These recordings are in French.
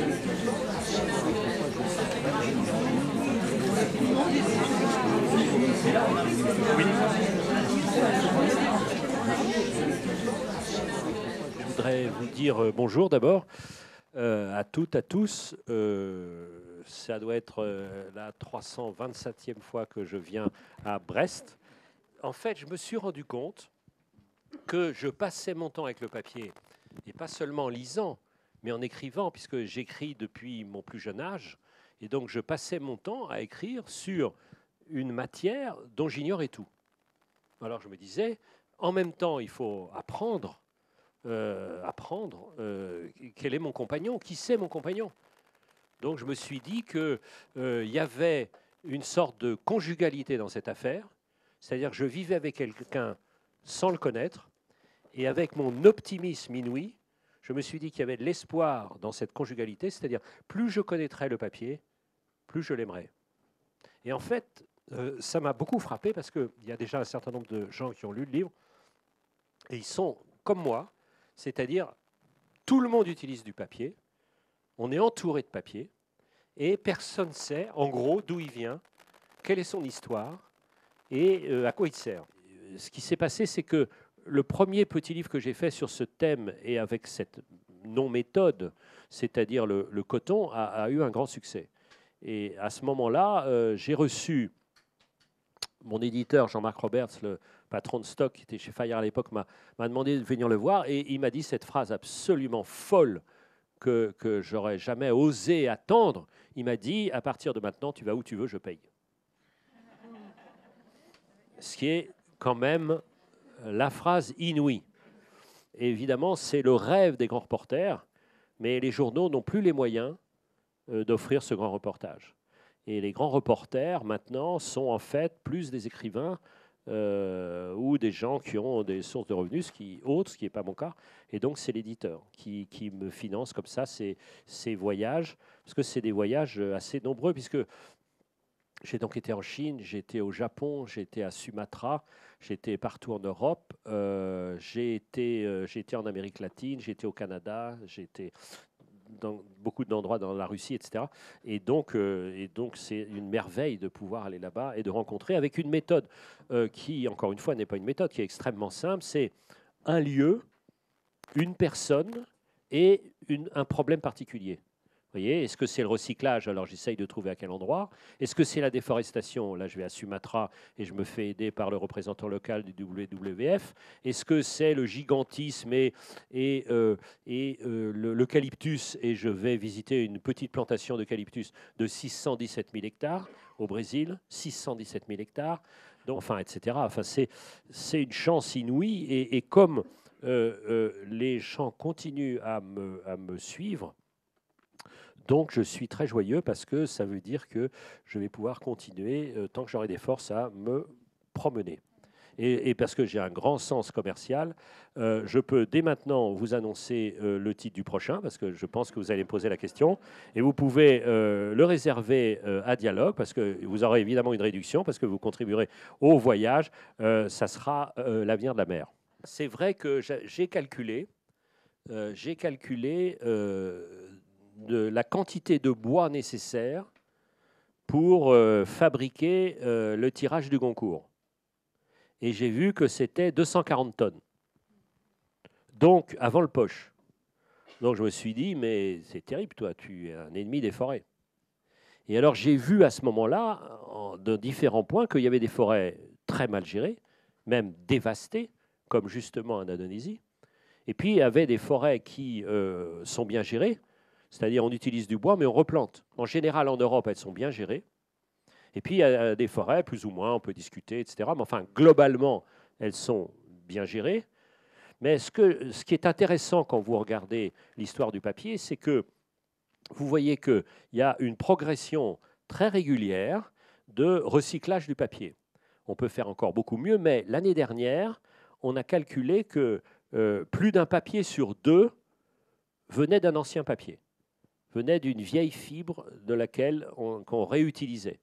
Je voudrais vous dire bonjour d'abord à toutes, à tous. Ça doit être la 327e fois que je viens à Brest. En fait, je me suis rendu compte que je passais mon temps avec le papier, et pas seulement en lisant, mais en écrivant, puisque j'écris depuis mon plus jeune âge. Et donc, je passais mon temps à écrire sur une matière dont j'ignorais tout. Alors, je me disais, en même temps, il faut apprendre. Quel est mon compagnon, qui c'est mon compagnon. Donc je me suis dit qu'il y avait une sorte de conjugalité dans cette affaire, c'est-à-dire que je vivais avec quelqu'un sans le connaître, et avec mon optimisme inouï, je me suis dit qu'il y avait de l'espoir dans cette conjugalité, c'est-à-dire plus je connaîtrais le papier, plus je l'aimerais. Et en fait, ça m'a beaucoup frappé parce qu'il y a déjà un certain nombre de gens qui ont lu le livre, et ils sont comme moi, c'est-à-dire tout le monde utilise du papier, on est entouré de papier, et personne ne sait, en gros, d'où il vient, quelle est son histoire et à quoi il sert. Ce qui s'est passé, c'est que le premier petit livre que j'ai fait sur ce thème et avec cette non-méthode, c'est-à-dire le coton, a eu un grand succès. Et à ce moment-là, j'ai reçu mon éditeur, Jean-Marc Roberts, le patron de stock qui était chez Fayard à l'époque, m'a demandé de venir le voir et il m'a dit cette phrase absolument folle que j'aurais jamais osé attendre. Il m'a dit, à partir de maintenant, tu vas où tu veux, je paye. Ce qui est quand même la phrase inouïe. Et évidemment, c'est le rêve des grands reporters, mais les journaux n'ont plus les moyens d'offrir ce grand reportage. Et les grands reporters, maintenant, sont en fait plus des écrivains ou des gens qui ont des sources de revenus, ce qui n'est pas mon cas. Et donc, c'est l'éditeur qui me finance comme ça ces voyages, parce que c'est des voyages assez nombreux, puisque j'ai donc été en Chine, j'ai été au Japon, j'ai été à Sumatra, j'ai été partout en Europe, j'ai été en Amérique latine, j'ai été au Canada, j'ai été dans beaucoup d'endroits dans la Russie, etc. Et donc, c'est une merveille de pouvoir aller là-bas et de rencontrer avec une méthode qui, encore une fois, n'est pas une méthode, qui est extrêmement simple. C'est un lieu, une personne et un problème particulier. Vous voyez, est-ce que c'est le recyclage? Alors j'essaye de trouver à quel endroit. Est-ce que c'est la déforestation? Là, je vais à Sumatra et je me fais aider par le représentant local du WWF. Est-ce que c'est le gigantisme et l'eucalyptus? Et je vais visiter une petite plantation d'eucalyptus de 617 000 hectares au Brésil, 617 000 hectares, donc, enfin, etc. Enfin, c'est une chance inouïe. Et comme les gens continuent à me suivre, donc je suis très joyeux parce que ça veut dire que je vais pouvoir continuer, tant que j'aurai des forces, à me promener. Et parce que j'ai un grand sens commercial, je peux dès maintenant vous annoncer le titre du prochain, parce que je pense que vous allez me poser la question. Et vous pouvez le réserver à Dialogue, parce que vous aurez évidemment une réduction, parce que vous contribuerez au voyage. Ça sera l'avenir de la mer. C'est vrai que j'ai calculé de la quantité de bois nécessaire pour fabriquer le tirage du Goncourt. Et j'ai vu que c'était 240 tonnes. Donc, avant le poche. Donc, je me suis dit, mais c'est terrible, toi, tu es un ennemi des forêts. Et alors, j'ai vu à ce moment-là, de différents points, qu'il y avait des forêts très mal gérées, même dévastées, comme justement en Indonésie. Et puis, il y avait des forêts qui sont bien gérées, c'est-à-dire on utilise du bois, mais on replante. En général, en Europe, elles sont bien gérées. Et puis, il y a des forêts, plus ou moins, on peut discuter, etc. Mais enfin, globalement, elles sont bien gérées. Mais ce qui est intéressant quand vous regardez l'histoire du papier, c'est que vous voyez qu'il y a une progression très régulière de recyclage du papier. On peut faire encore beaucoup mieux, mais l'année dernière, on a calculé que plus d'un papier sur deux venait d'un ancien papier, venait d'une vieille fibre de laquelle qu'on réutilisait.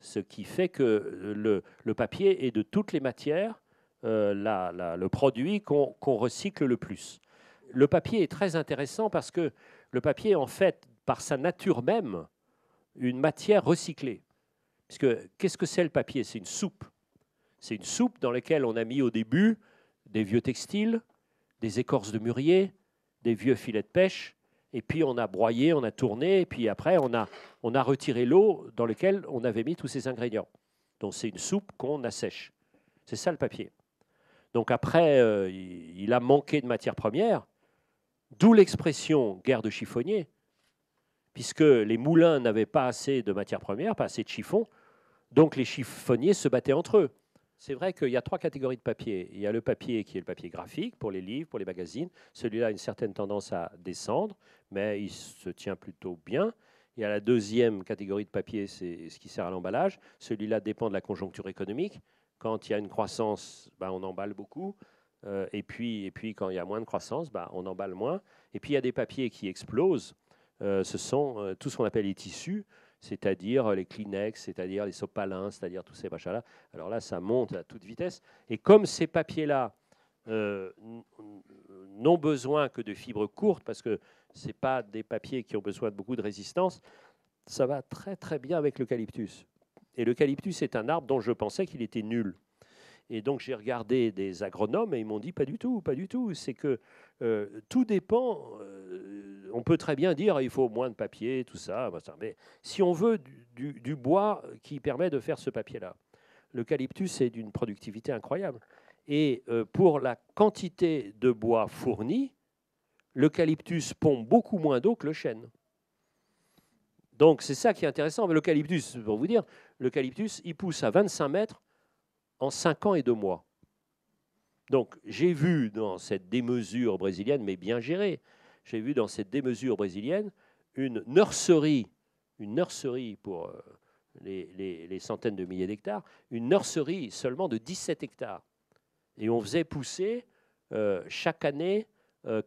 Ce qui fait que le papier est de toutes les matières le produit qu'on recycle le plus. Le papier est très intéressant parce que le papier, en fait, par sa nature même, une matière recyclée. Puisque qu'est-ce que c'est le papier? C'est une soupe. C'est une soupe dans laquelle on a mis au début des vieux textiles, des écorces de mûrier, des vieux filets de pêche, et puis on a broyé, on a tourné, et puis après on a retiré l'eau dans laquelle on avait mis tous ces ingrédients. Donc c'est une soupe qu'on assèche. C'est ça le papier. Donc après, il a manqué de matières premières, d'où l'expression guerre de chiffonnier, puisque les moulins n'avaient pas assez de matières premières, pas assez de chiffons, donc les chiffonniers se battaient entre eux. C'est vrai qu'il y a 3 catégories de papier. Il y a le papier qui est le papier graphique pour les livres, pour les magazines. Celui-là a une certaine tendance à descendre, mais il se tient plutôt bien. Il y a la deuxième catégorie de papier, c'est ce qui sert à l'emballage. Celui-là dépend de la conjoncture économique. Quand il y a une croissance, on emballe beaucoup. Et puis, quand il y a moins de croissance, on emballe moins. Et puis, il y a des papiers qui explosent. Ce sont tout ce qu'on appelle les tissus, c'est-à-dire les Kleenex, c'est-à-dire les sopalins, c'est-à-dire tous ces machins-là. Alors là, ça monte à toute vitesse. Et comme ces papiers-là n'ont besoin que de fibres courtes, parce que ce n'est pas des papiers qui ont besoin de beaucoup de résistance, ça va très très bien avec l'eucalyptus. Et l'eucalyptus est un arbre dont je pensais qu'il était nul. Et donc j'ai regardé des agronomes et ils m'ont dit pas du tout, pas du tout. C'est que tout dépend. On peut très bien dire il faut moins de papier, tout ça. Mais si on veut du bois qui permet de faire ce papier-là, l'eucalyptus est d'une productivité incroyable. Et pour la quantité de bois fourni, l'eucalyptus pompe beaucoup moins d'eau que le chêne. Donc c'est ça qui est intéressant. L'eucalyptus, pour vous dire, l'eucalyptus, il pousse à 25 mètres en 5 ans et 2 mois. Donc, j'ai vu dans cette démesure brésilienne, mais bien gérée, j'ai vu dans cette démesure brésilienne une nurserie pour les centaines de milliers d'hectares, une nurserie seulement de 17 hectares. Et on faisait pousser chaque année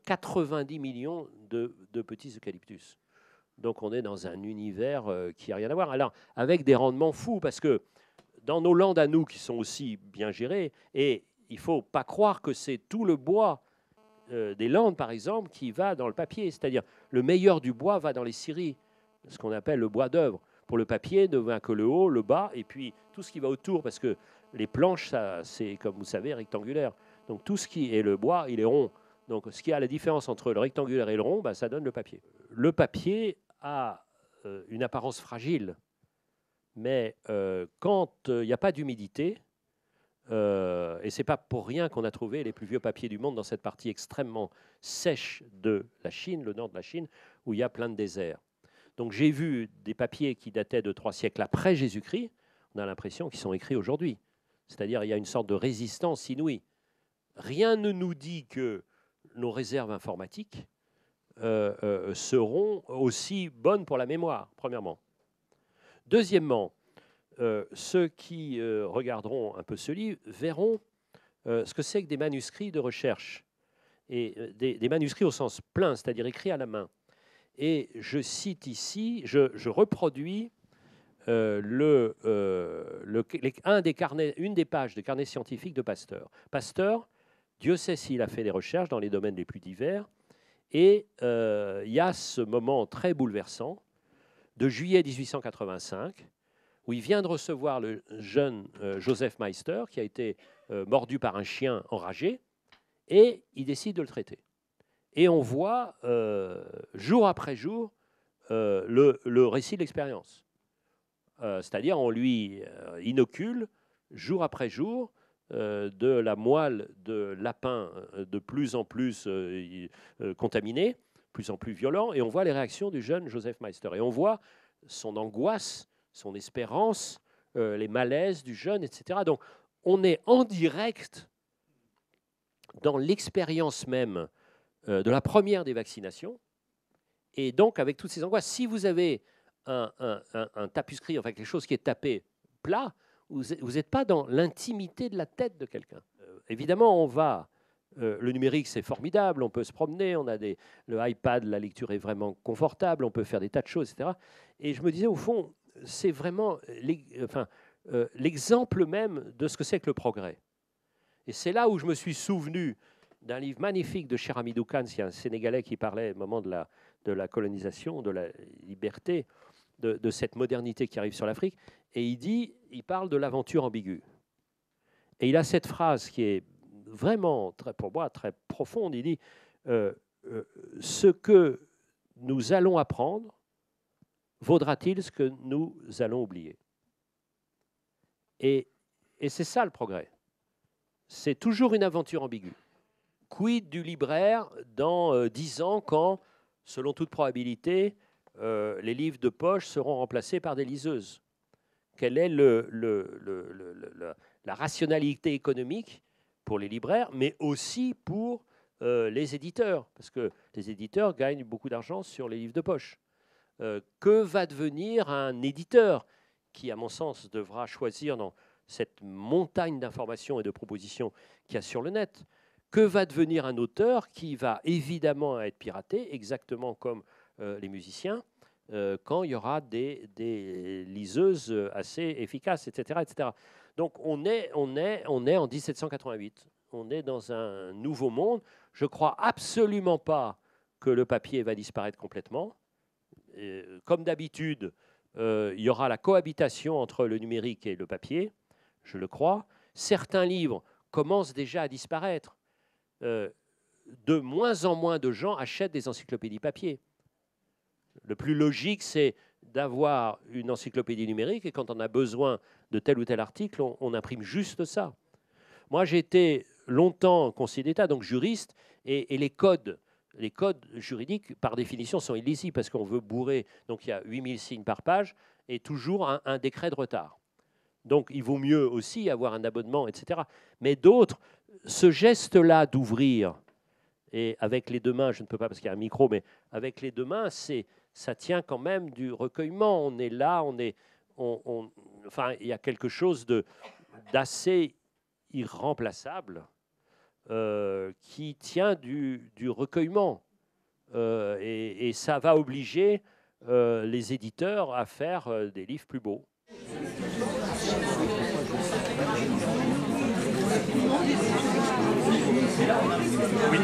90 millions de petits eucalyptus. Donc, on est dans un univers qui n'a rien à voir. Alors, avec des rendements fous, parce que dans nos landes à nous, qui sont aussi bien gérées, et il ne faut pas croire que c'est tout le bois des landes, par exemple, qui va dans le papier. C'est-à-dire, le meilleur du bois va dans les scieries, ce qu'on appelle le bois d'œuvre. Pour le papier, ne va que le haut, le bas, et puis tout ce qui va autour, parce que les planches, c'est, comme vous savez, rectangulaire. Donc tout ce qui est le bois, il est rond. Donc ce qui a la différence entre le rectangulaire et le rond, ça donne le papier. Le papier a une apparence fragile. Mais quand il n'y a pas d'humidité, et ce n'est pas pour rien qu'on a trouvé les plus vieux papiers du monde dans cette partie extrêmement sèche de la Chine, le nord de la Chine, où il y a plein de déserts. Donc j'ai vu des papiers qui dataient de 3 siècles après Jésus-Christ, on a l'impression qu'ils sont écrits aujourd'hui. C'est-à-dire il y a une sorte de résistance inouïe. Rien ne nous dit que nos réserves informatiques seront aussi bonnes pour la mémoire, premièrement. Deuxièmement, ceux qui regarderont un peu ce livre verront ce que c'est que des manuscrits de recherche, et des manuscrits au sens plein, c'est-à-dire écrits à la main. Et je cite ici, je reproduis une des pages de carnet scientifique de Pasteur. Pasteur, Dieu sait s'il a fait des recherches dans les domaines les plus divers, et il y a ce moment très bouleversant de juillet 1885, où il vient de recevoir le jeune Joseph Meister, qui a été mordu par un chien enragé, et il décide de le traiter. Et on voit, jour après jour, le récit de l'expérience. C'est-à-dire, on lui inocule, jour après jour, de la moelle de lapin de plus en plus contaminée, plus en plus violent, et on voit les réactions du jeune Joseph Meister. Et on voit son angoisse, son espérance, les malaises du jeune, etc. Donc, on est en direct dans l'expérience même de la première des vaccinations, et donc avec toutes ces angoisses. Si vous avez un tapuscrit, enfin quelque chose qui est tapé plat, vous n'êtes pas dans l'intimité de la tête de quelqu'un. Évidemment, on va... le numérique, c'est formidable, on peut se promener, on a le iPad, la lecture est vraiment confortable, on peut faire des tas de choses, etc. Et je me disais, au fond, c'est vraiment l'exemple même de ce que c'est que le progrès. Et c'est là où je me suis souvenu d'un livre magnifique de Cher Hamidou Khan, c'est un Sénégalais qui parlait au moment de de la colonisation, de la liberté, de cette modernité qui arrive sur l'Afrique. Et il parle de l'aventure ambiguë. Et il a cette phrase qui est vraiment, pour moi, très profonde. Il dit ce que nous allons apprendre vaudra-t-il ce que nous allons oublier? Et c'est ça le progrès. C'est toujours une aventure ambiguë. Quid du libraire dans 10 ans quand, selon toute probabilité, les livres de poche seront remplacés par des liseuses? Quelle est la rationalité économique pour les libraires, mais aussi pour les éditeurs? Parce que les éditeurs gagnent beaucoup d'argent sur les livres de poche. Que va devenir un éditeur qui, à mon sens, devra choisir dans cette montagne d'informations et de propositions qu'il y a sur le net? Que va devenir un auteur qui va évidemment être piraté, exactement comme les musiciens, quand il y aura des liseuses assez efficaces, etc., etc. Donc on est en 1788. On est dans un nouveau monde. Je ne crois absolument pas que le papier va disparaître complètement. Comme d'habitude, il y aura la cohabitation entre le numérique et le papier, je le crois. Certains livres commencent déjà à disparaître. De moins en moins de gens achètent des encyclopédies papier. Le plus logique, c'est d'avoir une encyclopédie numérique et quand on a besoin de tel ou tel article, on imprime juste ça. Moi, j'ai été longtemps conseiller d'État, donc juriste, et les codes juridiques, par définition, sont illisibles parce qu'on veut bourrer. Donc, il y a 8000 signes par page et toujours un décret de retard. Donc, il vaut mieux aussi avoir un abonnement, etc. Mais d'autres, ce geste-là d'ouvrir, et avec les deux mains, je ne peux pas parce qu'il y a un micro, mais avec les deux mains, ça tient quand même du recueillement. On est là, enfin, il y a quelque chose d'assez irremplaçable qui tient du recueillement. Et ça va obliger les éditeurs à faire des livres plus beaux. Oui.